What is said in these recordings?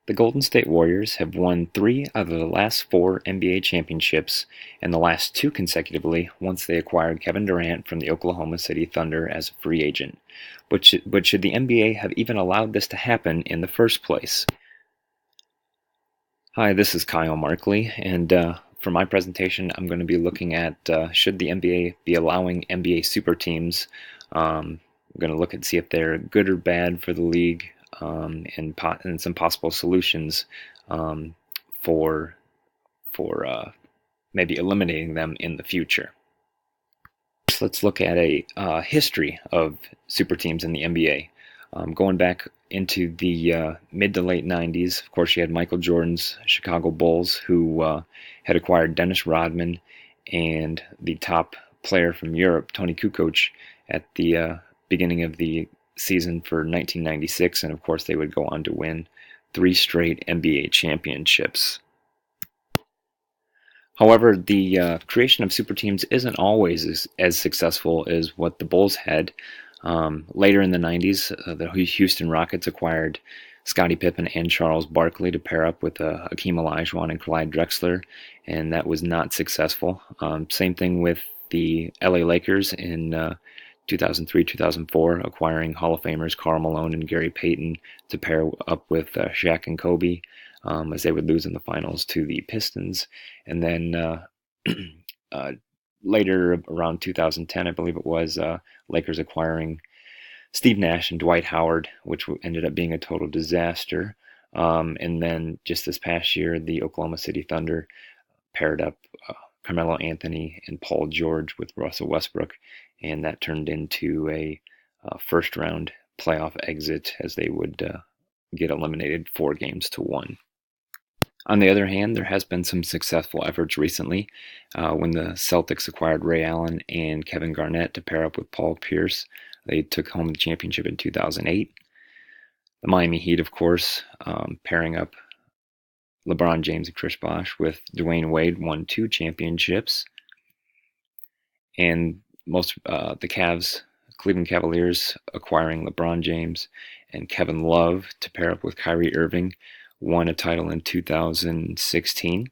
The Golden State Warriors have won 3 out of the last 4 NBA championships, and the last 2 consecutively once they acquired Kevin Durant from the Oklahoma City Thunder as a free agent. But should the NBA have even allowed this to happen in the first place? Hi, this is Kyle Markley, and for my presentation, I'm going to be looking at should the NBA be allowing NBA super teams. I'm going to look and see if they're good or bad for the league, and some possible solutions um, for maybe eliminating them in the future. First, let's look at a history of super teams in the NBA. Going back into the mid to late 90s, of course, you had Michael Jordan's Chicago Bulls, who had acquired Dennis Rodman and the top player from Europe, Tony Kukoc, at the beginning of the season for 1996. And of course, they would go on to win 3 straight NBA championships. However, the creation of super teams isn't always as successful as what the Bulls had. Later in the 90s, the Houston Rockets acquired Scottie Pippen and Charles Barkley to pair up with Hakeem Olajuwon and Clyde Drexler, and that was not successful. Same thing with the LA Lakers in 2003-2004, acquiring Hall of Famers Karl Malone and Gary Payton to pair up with Shaq and Kobe, as they would lose in the finals to the Pistons. And then uh, later, around 2010, I believe it was, Lakers acquiring Steve Nash and Dwight Howard, which ended up being a total disaster. And then just this past year, the Oklahoma City Thunder paired up Carmelo Anthony and Paul George with Russell Westbrook, and that turned into a first round playoff exit as they would get eliminated 4 games to 1. On the other hand, there has been some successful efforts recently when the Celtics acquired Ray Allen and Kevin Garnett to pair up with Paul Pierce. They took home the championship in 2008. The Miami Heat, of course, pairing up LeBron James and Chris Bosh with Dwayne Wade, won 2 championships. And the Cleveland Cavaliers, acquiring LeBron James and Kevin Love to pair up with Kyrie Irving, won a title in 2016.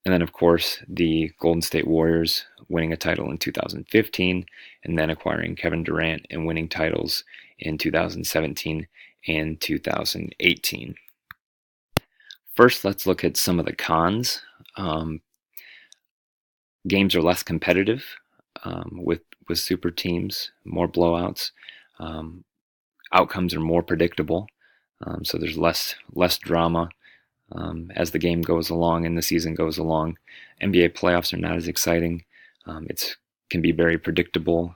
And then, of course, the Golden State Warriors winning a title in 2015, and then acquiring Kevin Durant and winning titles in 2017 and 2018. First, let's look at some of the cons. Games are less competitive with super teams, more blowouts. Outcomes are more predictable, so there's less drama as the game goes along and the season goes along. NBA playoffs are not as exciting. It can be very predictable,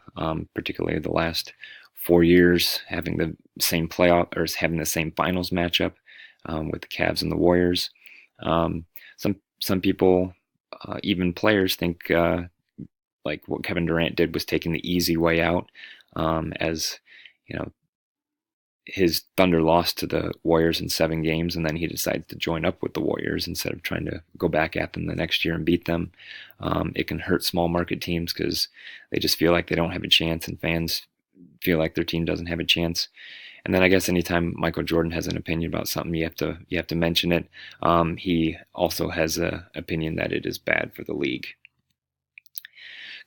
particularly the last 4 years, having the same playoff or having the same finals matchup with the Cavs and the Warriors. Some people, even players, think like what Kevin Durant did was taking the easy way out, as you know, his Thunder lost to the Warriors in 7 games, and then he decided to join up with the Warriors instead of trying to go back at them the next year and beat them. It can hurt small market teams because they just feel like they don't have a chance, and fans feel like their team doesn't have a chance. And then I guess anytime Michael Jordan has an opinion about something, you have to mention it. He also has an opinion that it is bad for the league.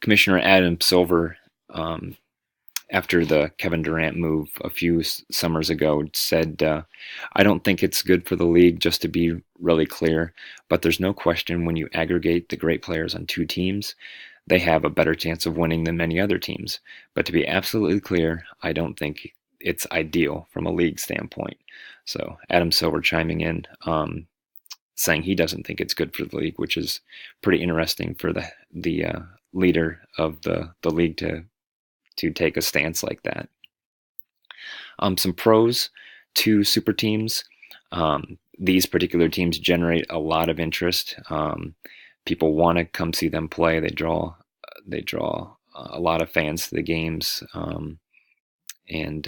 Commissioner Adam Silver, after the Kevin Durant move a few summers ago, said, I don't think it's good for the league, just to be really clear, but there's no question when you aggregate the great players on 2 teams, they have a better chance of winning than many other teams. But to be absolutely clear, I don't think it's ideal from a league standpoint. So Adam Silver chiming in, saying he doesn't think it's good for the league, which is pretty interesting for the leader of the league to take a stance like that. Some pros to super teams. These particular teams generate a lot of interest. People want to come see them play. They draw a lot of fans to the games, and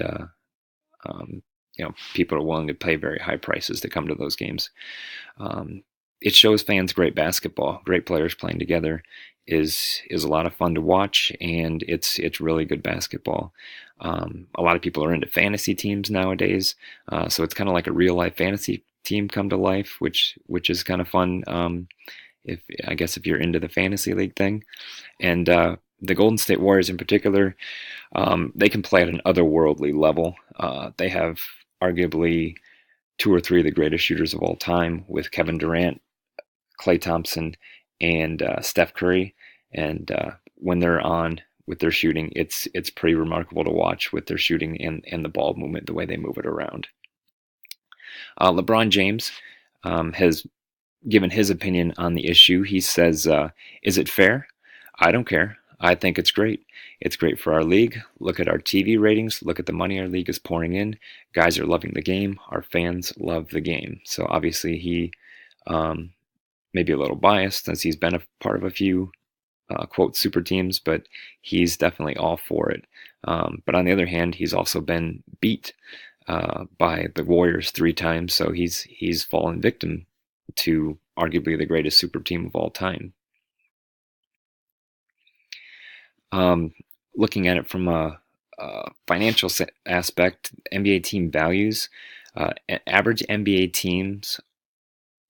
people are willing to pay very high prices to come to those games. it shows fans great basketball. Great players playing together is a lot of fun to watch, and it's really good basketball. A lot of people are into fantasy teams nowadays, so it's kind of like a real life fantasy team come to life, which is kind of fun. If I guess if you're into the fantasy league thing, and the Golden State Warriors in particular, they can play at an otherworldly level. They have arguably two or three of the greatest shooters of all time, with Kevin Durant, Klay Thompson, and Steph Curry. And when they're on with their shooting, it's pretty remarkable to watch with their shooting and the ball movement, the way they move it around. LeBron James has given his opinion on the issue. He says, "Is it fair? I don't care. I think it's great. It's great for our league. Look at our TV ratings. Look at the money our league is pouring in. Guys are loving the game. Our fans love the game." So obviously he um, may be a little biased since he's been a part of a few quote super teams, but he's definitely all for it. But on the other hand, he's also been beat by the Warriors 3 times, so he's fallen victim to arguably the greatest super team of all time. Um, Looking at it from a financial aspect, NBA team values, average NBA teams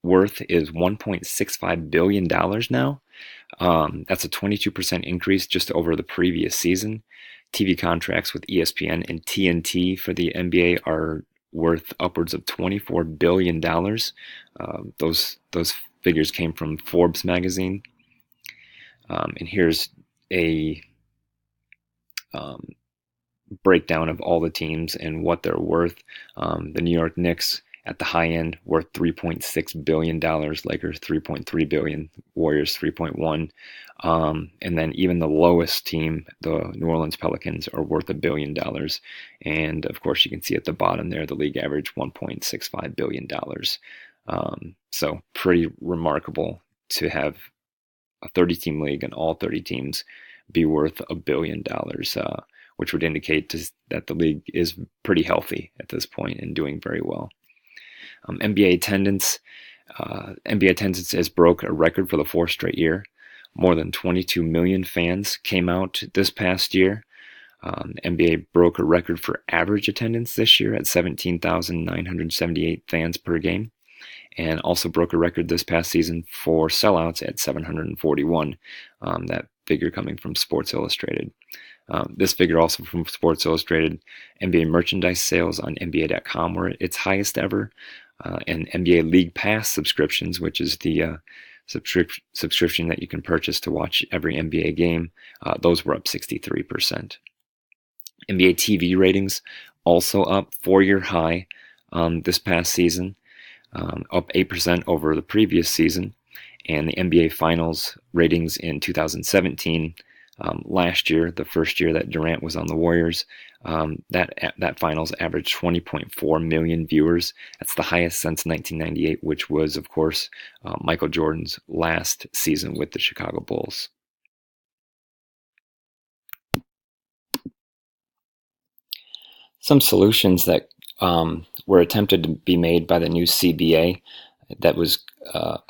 worth is $1.65 billion now. That's a 22% increase just over the previous season. TV contracts with ESPN and TNT for the NBA are worth upwards of $24 billion. Those figures came from Forbes magazine. And here's a breakdown of all the teams and what they're worth. The New York Knicks at the high end worth $3.6 billion, Lakers $3.3 billion, Warriors $3.1, and then even the lowest team, the New Orleans Pelicans, are worth $1 billion. And of course, you can see at the bottom there the league average $1.65 billion. So pretty remarkable to have a 30-team league and all 30 teams be worth $1 billion, which would indicate that the league is pretty healthy at this point and doing very well. NBA attendance has broke a record for the 4th straight year. More than 22 million fans came out this past year. NBA broke a record for average attendance this year at 17,978 fans per game, and also broke a record this past season for sellouts at 741. That figure coming from Sports Illustrated. This figure also from Sports Illustrated. NBA merchandise sales on NBA.com were its highest ever, and NBA League Pass subscriptions, which is the subscription that you can purchase to watch every NBA game, those were up 63%. NBA TV ratings also up, 4-year high this past season, up 8% over the previous season. And the NBA Finals ratings in 2017, last year, the first year that Durant was on the Warriors, that finals averaged 20.4 million viewers. That's the highest since 1998, which was, of course, Michael Jordan's last season with the Chicago Bulls. Some solutions that were attempted to be made by the new CBA that was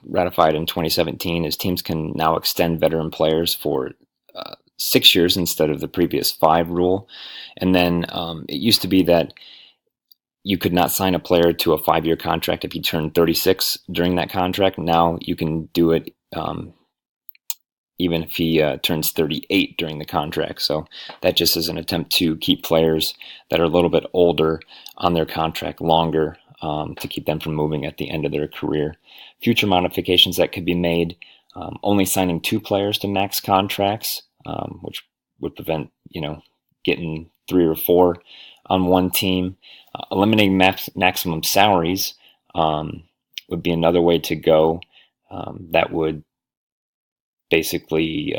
ratified in 2017 is teams can now extend veteran players for 6 years instead of the previous 5 rule. And then it used to be that you could not sign a player to a 5-year contract if he turned 36 during that contract. Now you can do it even if he turns 38 during the contract. So that just is an attempt to keep players that are a little bit older on their contract longer, to keep them from moving at the end of their career. Future modifications that could be made, only signing 2 players to max contracts, which would prevent, getting 3 or 4 on one team. Eliminating maximum salaries would be another way to go. That would basically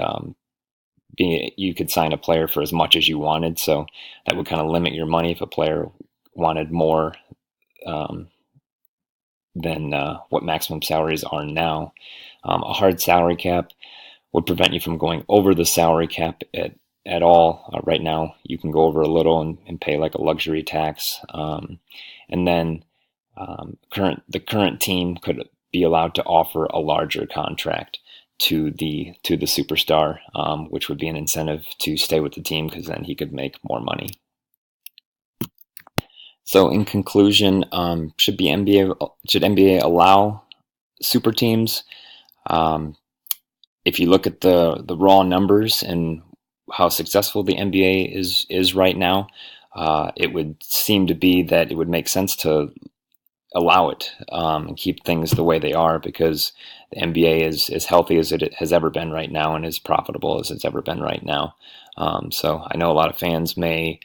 you could sign a player for as much as you wanted, so that would kind of limit your money if a player wanted more than what maximum salaries are now. A hard salary cap would prevent you from going over the salary cap at all. Right now, you can go over a little and pay like a luxury tax. And then the current team could be allowed to offer a larger contract to the superstar, which would be an incentive to stay with the team because then he could make more money. So in conclusion, should NBA allow super teams? If you look at the raw numbers and how successful the NBA is right now, it would seem to be that it would make sense to allow it and keep things the way they are, because the NBA is as healthy as it has ever been right now and as profitable as it's ever been right now. So I know a lot of fans may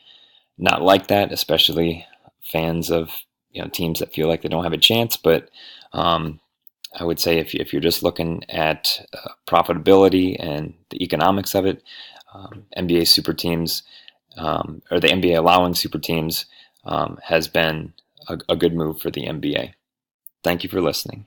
not like that, especially fans of teams that feel like they don't have a chance. But I would say if you're just looking at profitability and the economics of it, NBA super teams or the NBA allowing super teams has been a good move for the NBA. Thank you for listening.